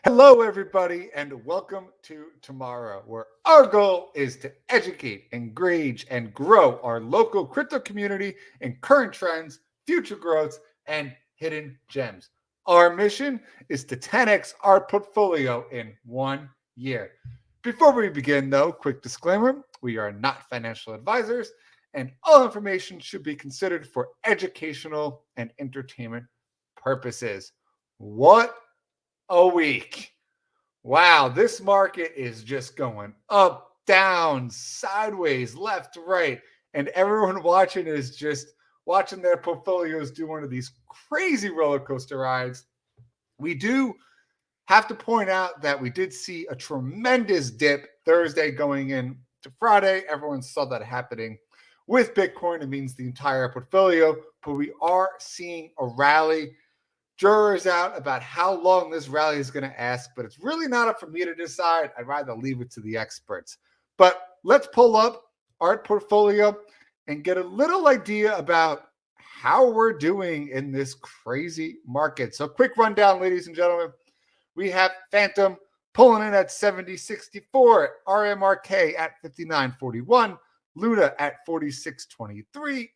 Hello, everybody, and welcome to Tomorrow, where our goal is to educate, engage, and grow our local crypto community in current trends, future growths, and hidden gems. Our mission is to 10x our portfolio in 1 year. Before we begin, though, quick disclaimer: we are not financial advisors, and all information should be considered for educational and entertainment purposes. What a week. Wow, this market is just going up, down, sideways, left, right. And everyone watching is just watching their portfolios do one of these crazy roller coaster rides. We do have to point out that we did see a tremendous dip Thursday going in to Friday. Everyone saw that happening with Bitcoin. It means the entire portfolio, but we are seeing a rally. Jurors out about how long this rally is going to ask, but it's really not up for me to decide. I'd rather leave it to the experts. But let's pull up our portfolio and get a little idea about how we're doing in this crazy market. So quick rundown, ladies and gentlemen. We have Phantom pulling in at 70.64, RMRK at 59.41, Luna at 46.23,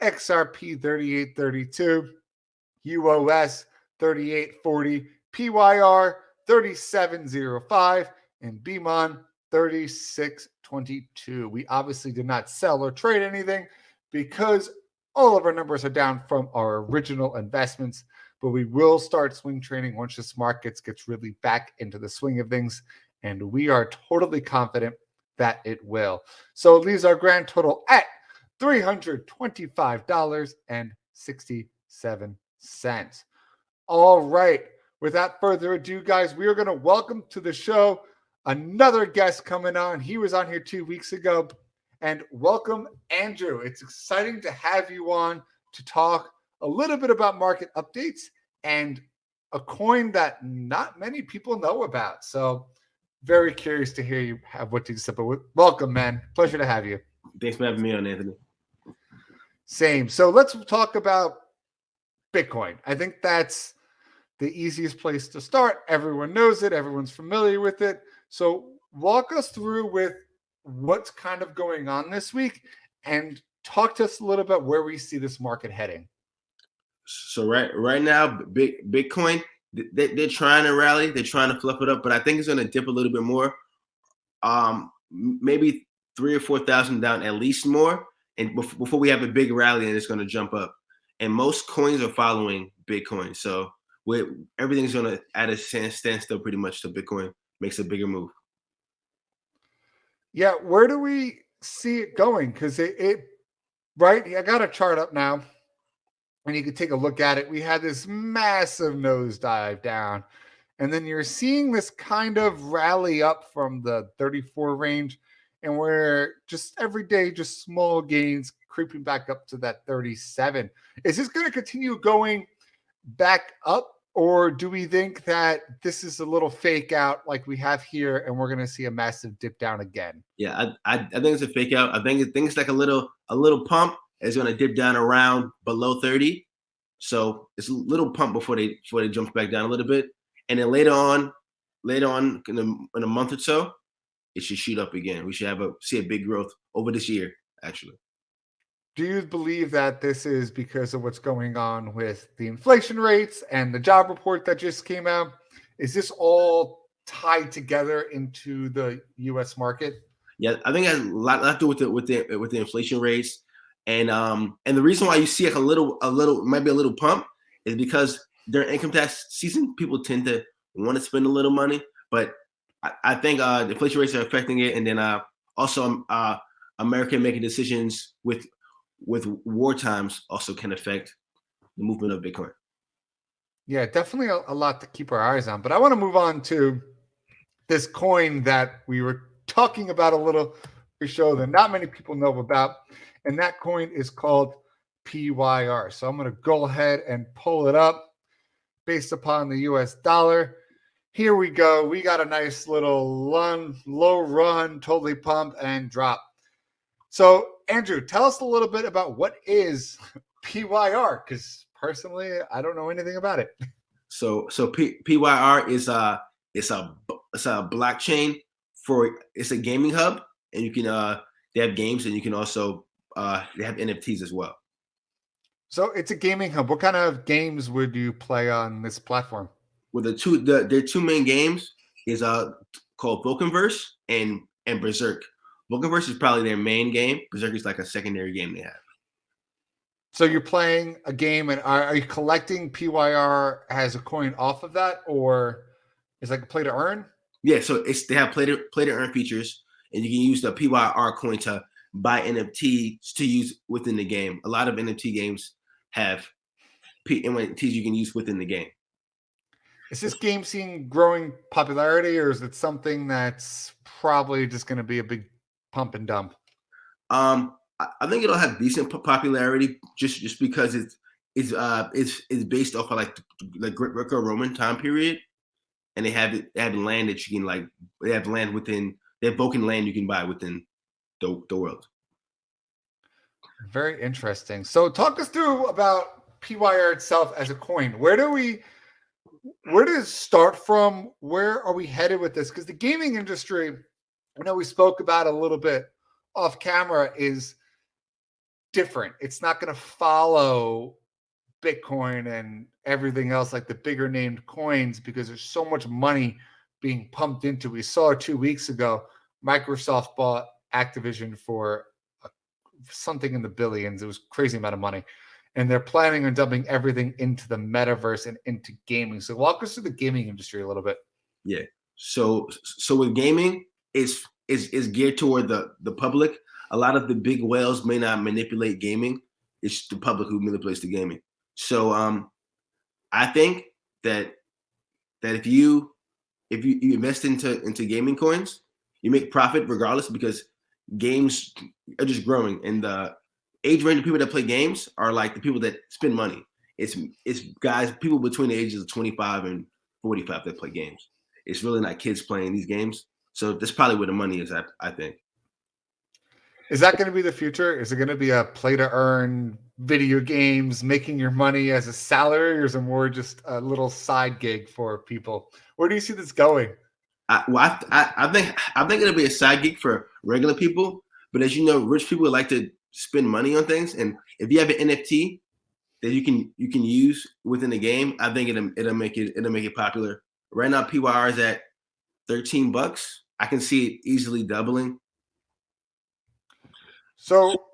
XRP 38.32, UOS 38.40, PYR 37.05, and BMON 36.22. We obviously did not sell or trade anything because all of our numbers are down from our original investments, but we will start swing trading once this market gets really back into the swing of things, and we are totally confident that it will. So it leaves our grand total at $325.67. All right. Without further ado, guys, we are going to welcome to the show another guest coming on. He was on here 2 weeks ago. And welcome, Andrew. It's exciting to have you on to talk a little bit about market updates and a coin that not many people know about. So very curious to hear you have what you said. But welcome, man. Pleasure to have you. Thanks for having me on, Anthony. Same. So let's talk about Bitcoin. I think that's the easiest place to start. Everyone knows it. Everyone's familiar with it. So walk us through with what's kind of going on this week and talk to us a little bit where we see this market heading. So right now, Bitcoin, they're trying to rally. They're trying to fluff it up, but I think it's going to dip a little bit more. Maybe 3,000 or 4,000 down at least more. And before we have a big rally and it's going to jump up. And most coins are following Bitcoin. So everything's going to at a standstill pretty much till Bitcoin makes a bigger move. Yeah, where do we see it going? Because right, I got a chart up now, and you can take a look at it. We had this massive nosedive down, and then you're seeing this kind of rally up from the 34 range, and we're just every day, just small gains creeping back up to that 37. Is this going to continue going back up, or do we think that this is a little fake out like we have here and we're going to see a massive dip down again? Yeah, I think it's a fake out. I think it's like a little pump. It's going to dip down around below 30. So it's a little pump before they jump back down a little bit. And then later on in a month or so, it should shoot up again. We should see a big growth over this year, actually. Do you believe that this is because of what's going on with the inflation rates and the job report that just came out? Is this all tied together into the U.S. market? Yeah, I think it has a lot to do with the inflation rates, and the reason why you see like a little maybe a little pump is because during income tax season, people tend to want to spend a little money, but I think the inflation rates are affecting it, and then also America making decisions with war times also can affect the movement of Bitcoin. Yeah, definitely a lot to keep our eyes on. But I want to move on to this coin that we were talking about a little pre-show that not many people know about. And that coin is called PYR. So I'm going to go ahead and pull it up based upon the US dollar. Here we go. We got a nice little low run, totally pump and drop. So, Andrew, tell us a little bit about what is PYR, because personally, I don't know anything about it. So PYR is It's a blockchain it's a gaming hub, and you can they have games, and you can also they have NFTs as well. So it's a gaming hub. What kind of games would you play on this platform? Well, their two main games is called Vulcan and Berserk. Vulcan is probably their main game. Berserk is like a secondary game they have. So you're playing a game, and are you collecting PYR as a coin off of that, or is it like a play to earn? Yeah, so they have play to earn features, and you can use the PYR coin to buy NFTs to use within the game. A lot of NFT games have NFTs you can use within the game. Is this game seeing growing popularity, or is it something that's probably just going to be a big pump and dump? I think it'll have decent popularity just because it's based off of like Greco-Roman time period, and they have land that you can they have land within they have Vulcan land you can buy within the world. Very interesting. So talk us through about PYR itself as a coin. Where does it start from? Where are we headed with this? Because the gaming industry, I know we spoke about a little bit off camera, is different. It's not going to follow Bitcoin and everything else like the bigger named coins because there's so much money being pumped into. We saw 2 weeks ago, Microsoft bought Activision for something in the billions. It was crazy amount of money. And they're planning on dumping everything into the metaverse and into gaming. So walk us through the gaming industry a little bit. Yeah. So with gaming, it's geared toward the public. A lot of the big whales may not manipulate gaming. It's the public who manipulates the gaming. So I think that if you invest into gaming coins, you make profit regardless because games are just growing, and the age range of people that play games are like the people that spend money. It's people between the ages of 25 and 45 that play games. It's really not kids playing these games. So that's probably where the money is, I think. Is that going to be the future? Is it going to be a play to earn video games, making your money as a salary, or is it more just a little side gig for people? Where do you see this going? I think it'll be a side gig for regular people. But as you know, rich people like to spend money on things, and if you have an NFT that you can use within the game, I think it'll make it popular. Right now, PYR is at $13. I can see it easily doubling. So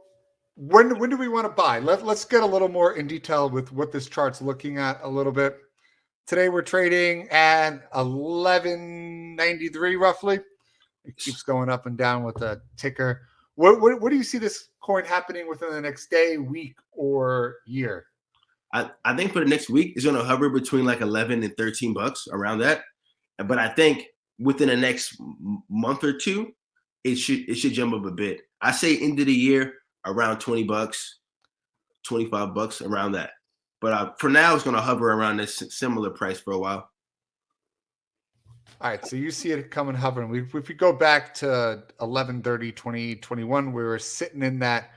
when do we want to buy? Let's get a little more in detail with what this chart's looking at a little bit. Today we're trading at 11.93 roughly. It keeps going up and down with the ticker. What do you see this coin happening within the next day, week, or year? I think for the next week it's going to hover between like 11 and $13 around that. But I think within the next month or two, it should jump up a bit. I say end of the year around $20, $25 around that. But for now, it's going to hover around this similar price for a while. All right, so you see it coming hovering. If we go back to 11/30/2021, we were sitting in that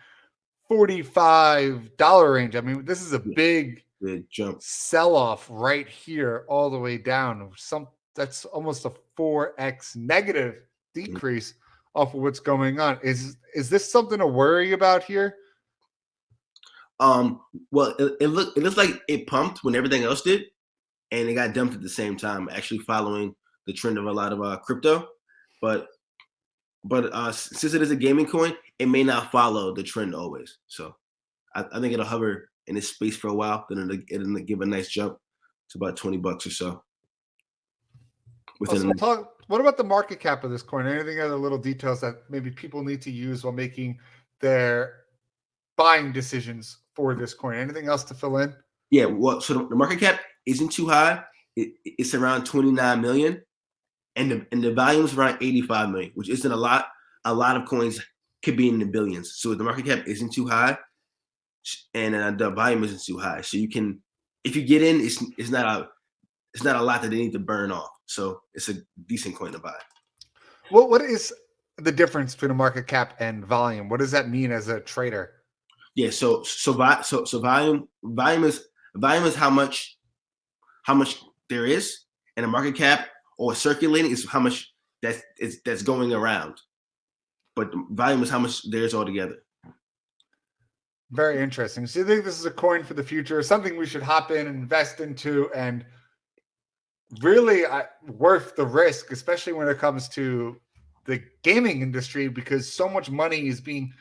$45 range. I mean, this is a big jump sell-off right here all the way down. That's almost a 4x negative decrease off of what's going on. Is this something to worry about here? Well, it looks like it pumped when everything else did, and it got dumped at the same time, actually following the trend of a lot of crypto. But since it is a gaming coin, it may not follow the trend always. So I think it'll hover in this space for a while, then it'll give a nice jump to about $20 or so. What about the market cap of this coin? Anything other little details that maybe people need to use while making their buying decisions for this coin? Anything else to fill in? Yeah, well, so the market cap isn't too high. It's around 29 million, and the volume is around 85 million, which isn't a lot. A lot of coins could be in the billions. So the market cap isn't too high, and the volume isn't too high. So you can, if you get in, it's not a lot that they need to burn off. So it's a decent coin to buy. Well, what is the difference between a market cap and volume? What does that mean as a trader? Yeah, so volume is how much there is, and a market cap or circulating is how much that's going around. But the volume is how much there is altogether. Very interesting. So you think this is a coin for the future, something we should hop in and invest into, and really worth the risk, especially when it comes to the gaming industry, because so much money is being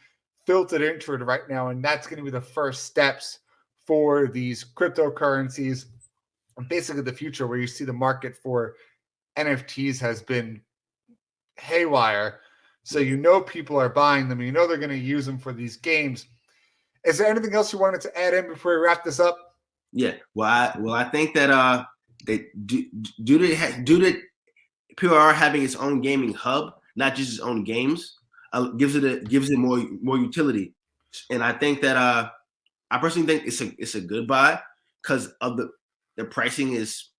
filtered into it right now, and that's going to be the first steps for these cryptocurrencies, and basically the future, where you see the market for NFTs has been haywire. So people are buying them, they're going to use them for these games. Is there anything else you wanted to add in before we wrap this up? Yeah. Well, I think that they due to PYR having its own gaming hub, not just its own games, gives it more utility. And I think that I personally think it's a good buy because of the pricing is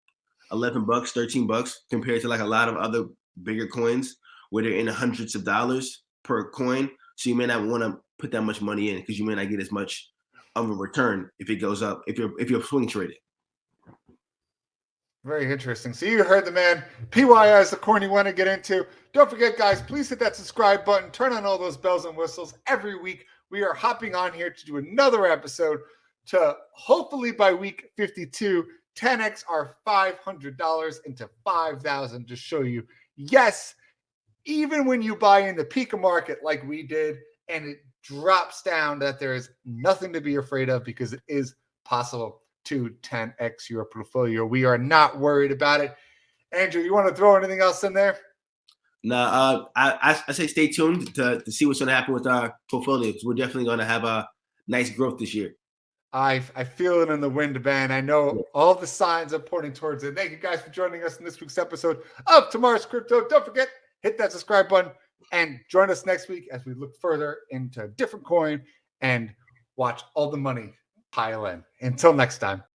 $11, $13 compared to like a lot of other bigger coins where they're in the hundreds of dollars per coin. So you may not want to put that much money in because you may not get as much of a return if it goes up, if you're swing trading. Very interesting. So you heard the man. PYR is the coin you want to get into. Don't forget, guys, please hit that subscribe button. Turn on all those bells and whistles. Every week, we are hopping on here to do another episode to hopefully by week 52, 10x our $500 into $5,000 to show you, yes, even when you buy in the peak of market like we did and it drops down, that there is nothing to be afraid of because it is possible to 10x your portfolio. We are not worried about it. Andrew, you want to throw anything else in there? No, I say stay tuned to see what's going to happen with our portfolios. We're definitely going to have a nice growth this year. I feel it in the wind, man. I know all the signs are pointing towards it. Thank you guys for joining us in this week's episode of Tomorrow's Crypto. Don't forget, hit that subscribe button and join us next week as we look further into a different coin and watch all the money pile in. Until next time.